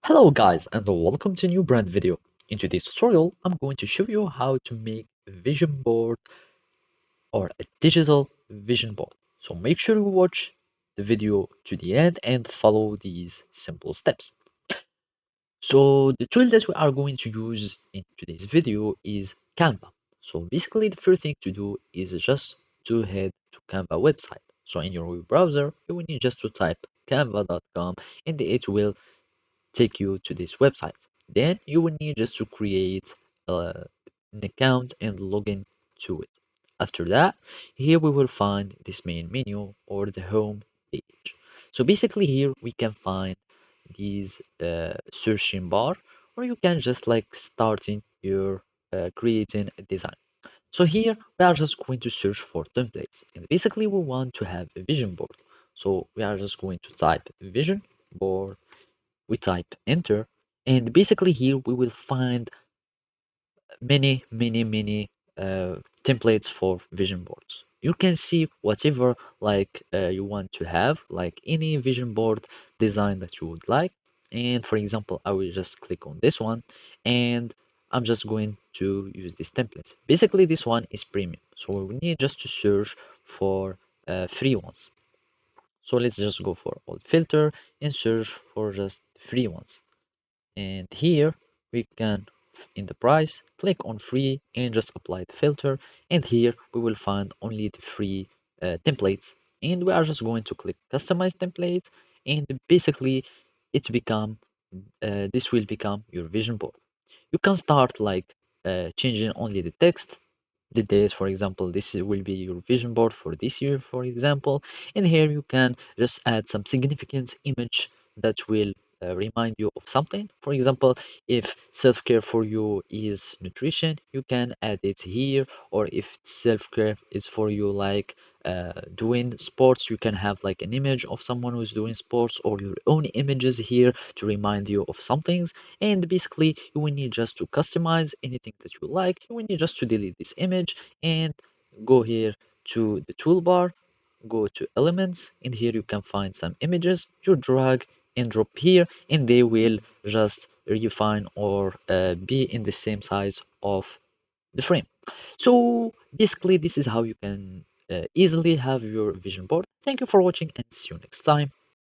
Hello guys and welcome to a new brand video. In today's tutorial, I'm going to show you how to make a vision board or a digital vision board. So make sure you watch the video to the end and follow these simple steps. So the tool that we are going to use in today's video is Canva. So basically the first thing to do is just to head to Canva website. So in your web browser, you will need just to type canva.com and it will take you to this website. Then you will need just to create an account and log in to it. After that, here we will find this main menu or the home page. So basically here we can find these searching bar, or you can just like starting your creating a design. So here we are just going to search for templates, and basically we want to have a vision board. So we are just going to type vision board, we type enter, and basically here we will find many templates for vision boards. You can see whatever you want to have, like any vision board design that you would like. And for example, I will just click on this one and I'm just going to use this template. Basically this one is premium, so we need just to search for free ones. So let's just go for old filter and search for just free ones. And here we can, in the price, click on free and just apply the filter. And here we will find only the free templates, and we are just going to click customize templates, and basically this will become your vision board. You can start changing only the text, the days. For example, will be your vision board for this year, for example. And here you can just add some significant image that will remind you of something. For example, if self-care for you is nutrition, you can add it here. Or if self-care is for you doing sports, you can have like an image of someone who's doing sports, or your own images here to remind you of some things. And basically you will need just to customize anything that you like. You will need just to delete this image and go here to the toolbar, go to elements, and here you can find some images. You drag and drop here, and they will just refine or be in the same size of the frame. So basically this is how you can easily have your vision board. Thank you for watching and see you next time.